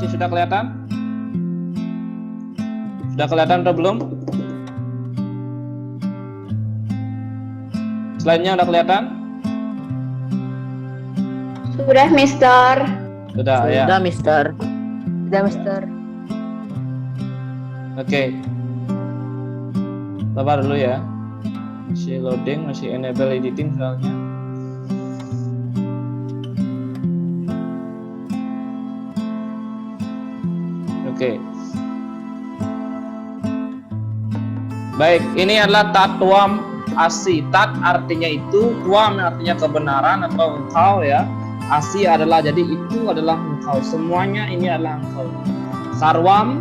Sudah kelihatan? Sudah kelihatan atau belum? Slide-nya udah kelihatan? Sudah, Mister. Sudah ya. Sudah, Mister. Sudah, Mister. Oke. Sabar dulu ya. Masih loading, masih enable editing soalnya. Oke. Baik, ini adalah Tatwam Asi. Tat artinya itu, tuam artinya kebenaran atau engkau ya. Asi adalah, jadi itu adalah engkau. Semuanya ini adalah engkau. Sarwam,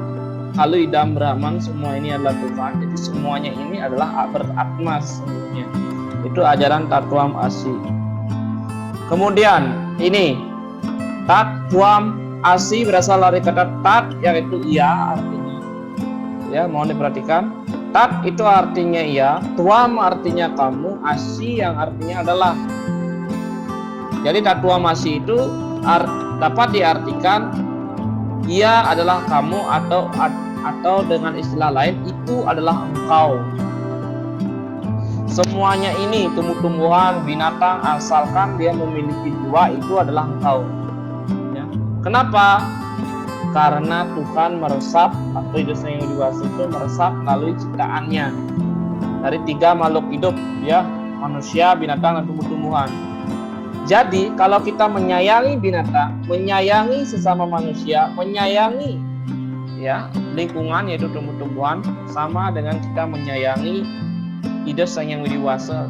kalau idam Brahman, semua ini adalah Tuhan. Jadi semuanya ini adalah beratma semuanya. Itu ajaran Tatwam Asi. Kemudian ini Tatwam Asi berasal dari kata tat, yaitu ia artinya. Ya, mohon diperhatikan. Tat itu artinya ia, tuam artinya kamu, asi yang artinya adalah. Jadi tatwam asi itu dapat diartikan ia adalah kamu atau dengan istilah lain itu adalah engkau. Semuanya ini tumbuh-tumbuhan, binatang, asalkan dia memiliki jiwa, itu adalah engkau. Kenapa? Karena Tuhan meresap atau hidupnya yang dewasa itu meresap melalui ciptaannya dari 3 makhluk hidup ya, manusia, binatang, dan tumbuh-tumbuhan. Jadi kalau kita menyayangi binatang, menyayangi sesama manusia, menyayangi ya lingkungan yaitu tumbuh-tumbuhan, sama dengan kita menyayangi hidup Sang Yang Widi Wasa,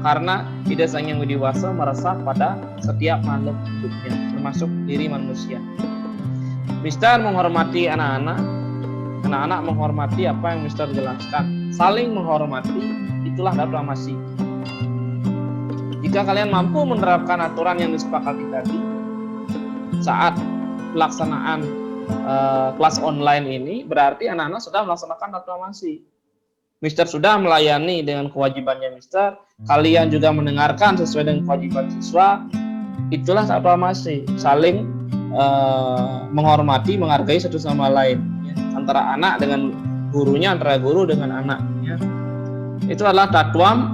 karena hidup Sang Yang Widi Wasa meresap pada setiap makhluk hidupnya, termasuk diri manusia. Mister menghormati anak-anak menghormati apa yang Mister jelaskan, saling menghormati, itulah Tatwamasi. Jika kalian mampu menerapkan aturan yang disepakati tadi saat pelaksanaan kelas online ini, berarti anak-anak sudah melaksanakan Tatwamasi. Mister sudah melayani dengan kewajibannya Mister, kalian juga mendengarkan sesuai dengan kewajiban siswa, itulah Tatwamasi, saling menghormati, menghargai satu sama lain ya. Antara anak dengan gurunya, antara guru dengan anak ya. Itu adalah Tatwam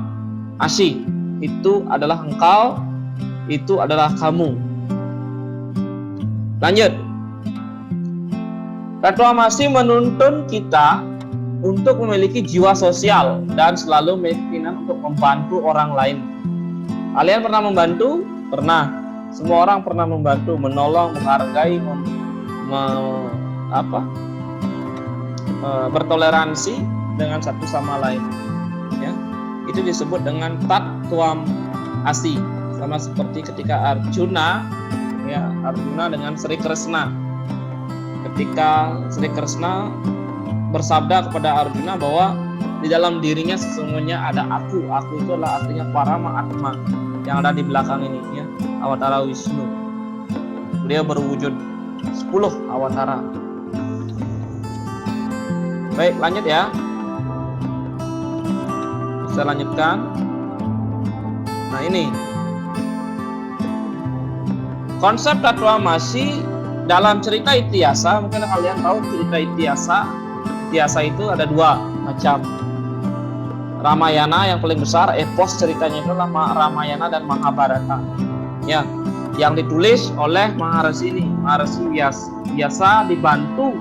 Asi, itu adalah engkau, itu adalah kamu. Lanjut. Tatwamasi menuntun kita untuk memiliki jiwa sosial dan selalu berkeinginan untuk membantu orang lain. Kalian pernah membantu? Pernah. Semua orang pernah membantu, menolong, menghargai, bertoleransi dengan satu sama lain. Ya, itu disebut dengan Tatwam Asi. Sama seperti ketika Arjuna dengan Sri Kresna. Ketika Sri Kresna bersabda kepada Arjuna bahwa di dalam dirinya sesungguhnya ada aku. Aku itu adalah artinya Parama Atma yang ada di belakang ini ya, Awatara Wisnu. Beliau berwujud 10 awatara. Baik, lanjut ya. Bisa lanjutkan. Nah, ini konsep Tatwamasi dalam cerita Ityasa. Mungkin kalian tahu cerita Ityasa. Ityasa itu ada 2 macam. Ramayana yang paling besar, epos ceritanya itu adalah Ramayana dan Mahabharata. Ya, yang ditulis oleh Maharshi ini, Maharshi Vyasa dibantu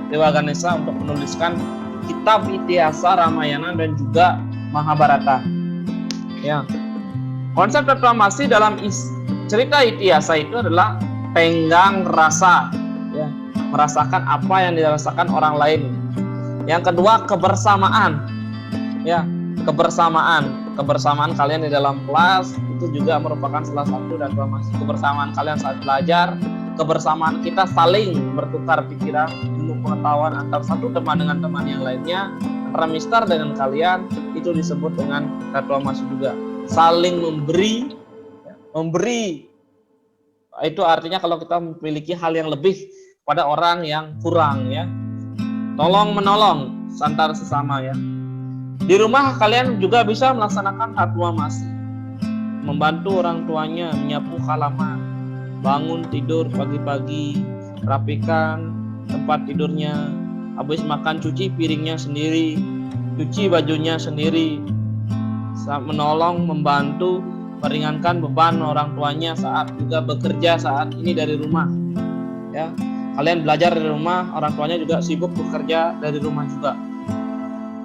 Dewa Ganesha untuk menuliskan kitab Ityasa, Ramayana dan juga Mahabharata. Ya. Konsep Tatwamasi dalam cerita Ityasa itu adalah tenggang rasa, ya, merasakan apa yang dirasakan orang lain. Yang kedua, kebersamaan. Ya, kebersamaan kalian di dalam kelas itu juga merupakan salah satu Tatwamasi. Kebersamaan kalian saat belajar, kebersamaan kita saling bertukar pikiran, ilmu pengetahuan antar satu teman dengan teman yang lainnya, antara Mister dengan kalian, itu disebut dengan Tatwamasi juga. Saling memberi itu artinya kalau kita memiliki hal yang lebih pada orang yang kurang ya. Tolong menolong antar sesama ya. Di rumah kalian juga bisa melaksanakan tatvamasi. Membantu orang tuanya menyapu halaman, bangun tidur pagi-pagi, rapikan tempat tidurnya, habis makan cuci piringnya sendiri, cuci bajunya sendiri, menolong, membantu, meringankan beban orang tuanya saat juga bekerja saat ini dari rumah. Ya, kalian belajar dari rumah, orang tuanya juga sibuk bekerja dari rumah juga.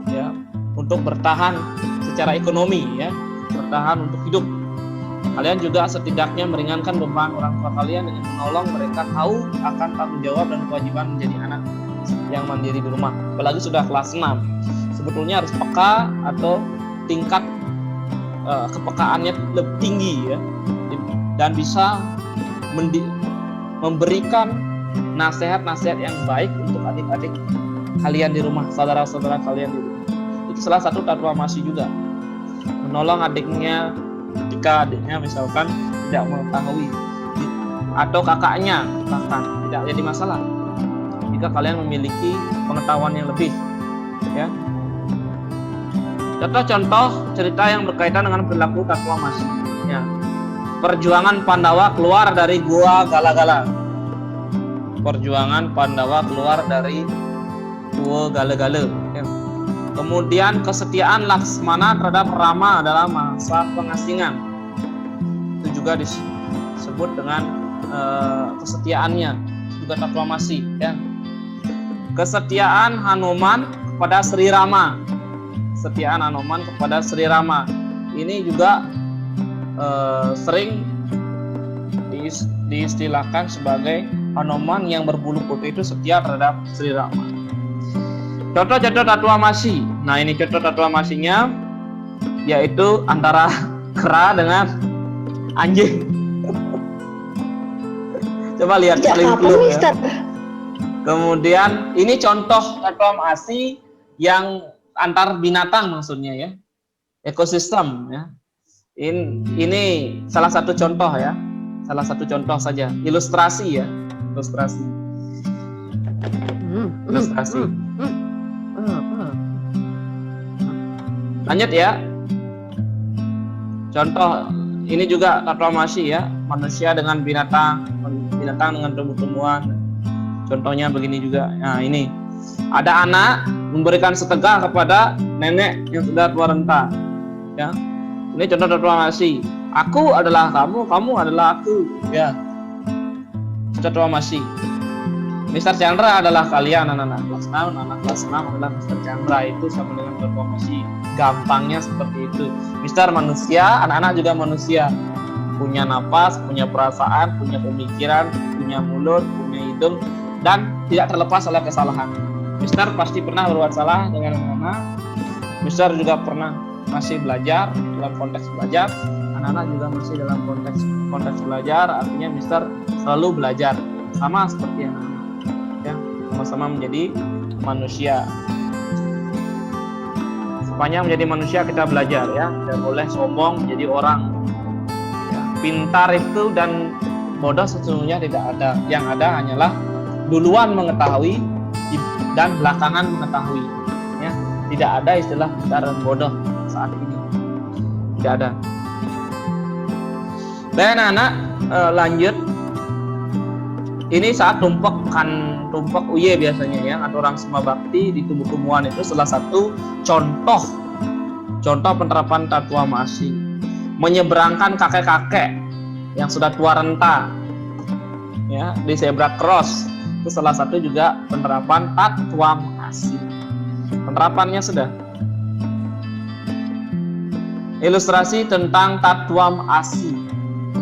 Ya, untuk bertahan secara ekonomi ya, bertahan untuk hidup. Kalian juga setidaknya meringankan beban orang tua kalian dengan menolong mereka tahu akan tanggung jawab dan kewajiban menjadi anak yang mandiri di rumah. Apalagi sudah kelas 6. Sebetulnya harus peka atau tingkat kepekaannya lebih tinggi ya, dan bisa memberikan nasihat-nasihat yang baik untuk adik-adik kalian di rumah, saudara-saudara kalian di rumah. Itu salah satu tatvamasi juga, menolong adiknya ketika adiknya misalkan tidak mengetahui, atau kakaknya bahkan tidak jadi masalah jika kalian memiliki pengetahuan yang lebih ya. Contoh-contoh cerita yang berkaitan dengan perilaku tatvamasi ya. Perjuangan Pandawa keluar dari gua Gala-Gala. Perjuangan Pandawa keluar dari gua Gala-Gala ya. Kemudian kesetiaan Laksmana terhadap Rama dalam masa pengasingan. Itu juga disebut dengan kesetiaannya, juga tatvamasi ya. Kesetiaan Hanuman kepada Sri Rama. Kesetiaan Hanuman kepada Sri Rama ini juga sering diistilahkan sebagai Hanuman yang berbulu putih itu setia terhadap Sri Rama. Contoh-contoh tatvamasi. Nah, ini contoh tatvamasinya yaitu antara kera dengan anjing. Coba lihat selingkuh ya. Kemudian ini contoh tatvamasi yang antar binatang maksudnya ya, ekosistem ya. Ini salah satu contoh ya, salah satu contoh saja, ilustrasi ya, ilustrasi. Lanjut ya. Contoh ini juga tatvamasi ya, manusia dengan binatang, binatang dengan tumbuh-tumbuhan. Contohnya begini juga. Nah, ini ada anak memberikan setegah kepada nenek yang sudah tua renta ya. Ini contoh tatvamasi. Aku adalah kamu, kamu adalah aku ya. Tatvamasi. Mr. Chandra adalah kalian anak-anak kelas 6, anak kelas 6 adalah Mr. Chandra. Itu sama dengan tatvamasi. Gampangnya seperti itu. Mr. manusia, anak-anak juga manusia. Punya napas, punya perasaan, punya pemikiran, punya mulut, punya hidung, dan tidak terlepas oleh kesalahan. Mister pasti pernah berbuat salah dengan anak-anak. Mister juga pernah masih belajar, dalam konteks belajar. Anak-anak juga masih dalam konteks belajar. Artinya Mister selalu belajar, sama seperti anak-anak ya, sama-sama menjadi manusia. Sepanjang menjadi manusia kita belajar ya, tidak boleh sombong menjadi orang ya. Pintar itu dan bodoh sesungguhnya tidak ada. Yang ada hanyalah duluan mengetahui dan belakangan mengetahui ya. Tidak ada istilah pintar dan bodoh saat ini, tidak ada. Dan anak lanjut. Ini saat tumpek uye biasanya ya, atau orang sema bakti di tumbuh-tumbuhan itu salah satu contoh penerapan tatvamasi. Menyeberangkan kakek-kakek yang sudah tua renta ya di zebra cross, itu salah satu juga penerapan tatvamasi. Penerapannya sudah. Ilustrasi tentang tatvamasi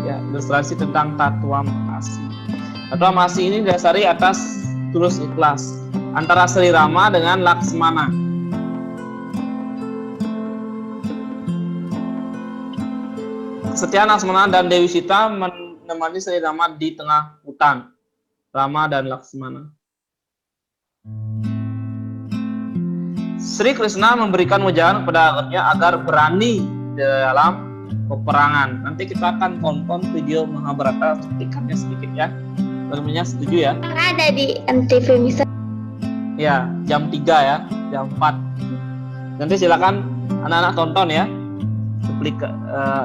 ya, ilustrasi tentang tatvamasi. Tatvamasi ini didasari atas tulus ikhlas antara Sri Rama dengan Laksmana. Kesetiaan Laksmana dan Dewi Sita menemani Sri Rama di tengah hutan. Rama dan Laksmana. Sri Krishna memberikan wejangan kepada anaknya agar berani dalam peperangan. Nanti kita akan tonton video Mahabharata, cuplikannya sedikit ya. Teman-temannya setuju ya? Ada di MTV Mister. Ya, jam 3 ya, jam 4. Nanti silakan anak-anak tonton ya.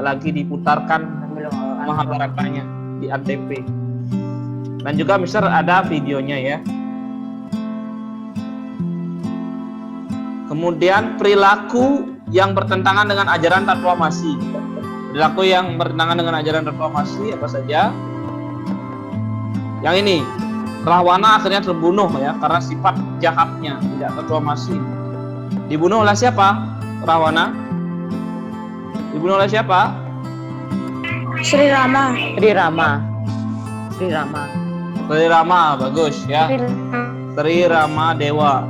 Lagi diputarkan Mahabharatanya di ANTV. Dan juga Mister ada videonya ya. Kemudian perilaku yang bertentangan dengan ajaran Tatwamasi. Perilaku yang bertentangan dengan ajaran Tatwamasi apa saja? Yang ini, Rahwana akhirnya terbunuh ya karena sifat jahatnya, tidak Tatwamasi. Dibunuh oleh siapa? Rahwana? Dibunuh oleh siapa? Sri Rama. Sri Rama. Sri Rama. Sri Rama, bagus ya. Sri Rama Dewa.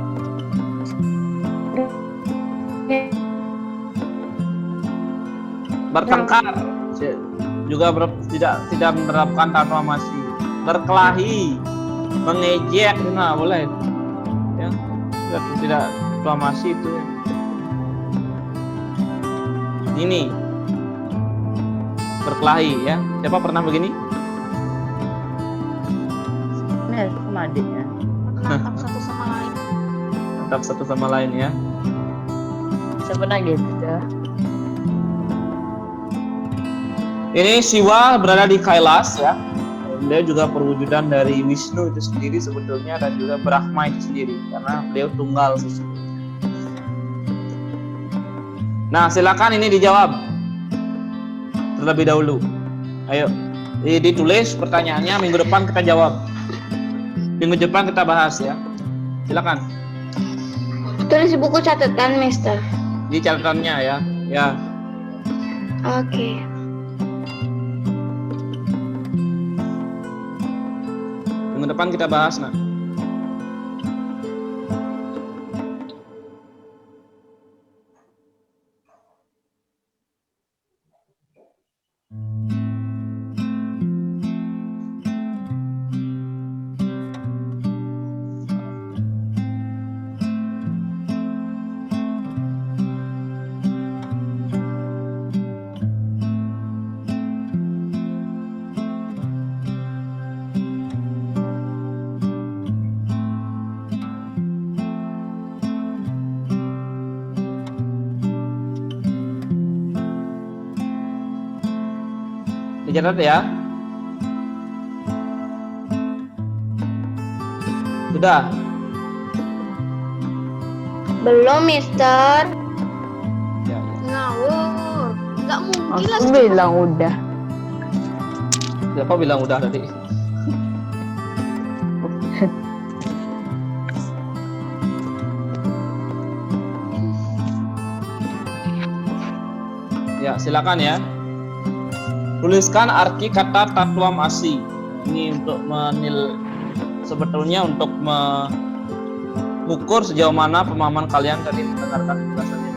Bertengkar juga tidak menerapkan Tatwamasi. Berkelahi, mengejek, nah boleh ya, tidak Tatwamasi itu ya. Ini berkelahi ya, siapa pernah begini? Ini sama adiknya. Menatap satu sama lain. Tetap satu sama lain ya. Sebenarnya gitu. Ini Siwa berada di Kailas ya. Beliau juga perwujudan dari Wisnu itu sendiri sebetulnya, dan juga Brahma itu sendiri, karena beliau tunggal sesungguhnya. Nah, silakan ini dijawab terlebih dahulu. Ayo, ditulis pertanyaannya, minggu depan kita jawab. Minggu depan kita bahas ya. Silakan. Tulis di buku catatan, Mister. Di catatannya ya. Ya. Oke. Minggu depan kita bahas, nak. Dicatat ya. Sudah. Belum, Mister. Ya, ya. Ngawur. Nggak mungkin lah. Aku bilang udah. Siapa bilang udah tadi? Ya, silakan ya. Tuliskan arti kata Tatwamasi. Ini untuk sebetulnya untuk mengukur sejauh mana pemahaman kalian tadi mendengarkan penjelasannya.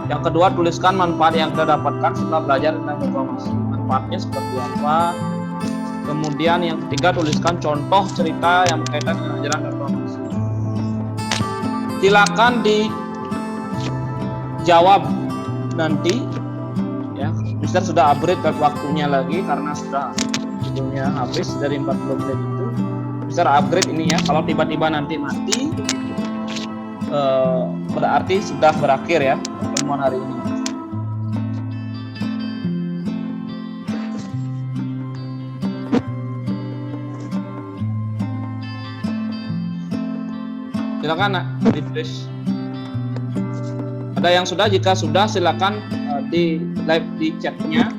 Yang kedua, tuliskan manfaat yang kita dapatkan setelah belajar tentang Tatwamasi. Manfaatnya seperti apa? Kemudian yang ketiga, tuliskan contoh cerita yang berkaitan dengan ajaran Tatwamasi. Silakan dijawab nanti. Ya, Mister sudah upgrade waktunya lagi karena sudah videonya habis dari 40 menit itu. Mister upgrade ini ya. Kalau tiba-tiba nanti mati, berarti sudah berakhir ya pertemuan hari ini. Silakan nak refresh. Ada yang sudah? Jika sudah, silakan di live chatnya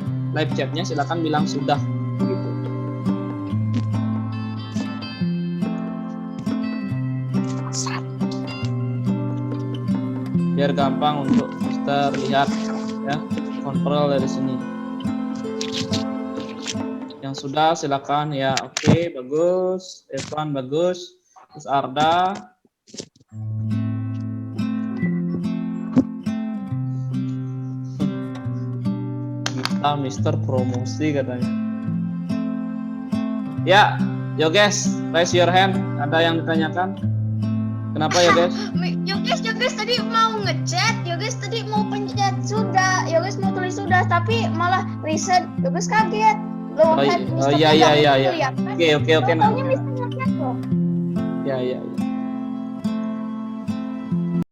silakan bilang sudah begitu. Biar gampang untuk Mister lihat ya, kontrol dari sini. Yang sudah silakan ya. Oke, bagus. Evan bagus. Terus Arda. Mister promosi katanya. Ya, Yoges, raise your hand. Ada yang ditanyakan? Kenapa Yoges? Yoges tadi mau ngechat, Yoges tadi mau pencet sudah, Yoges mau tulis wisuda tapi malah riset terus kaget. Loh, Oh, kan iya, iya, iya, iya. lihat kan? Oke, Taunya nah. Mister ngeliat loh. Ya.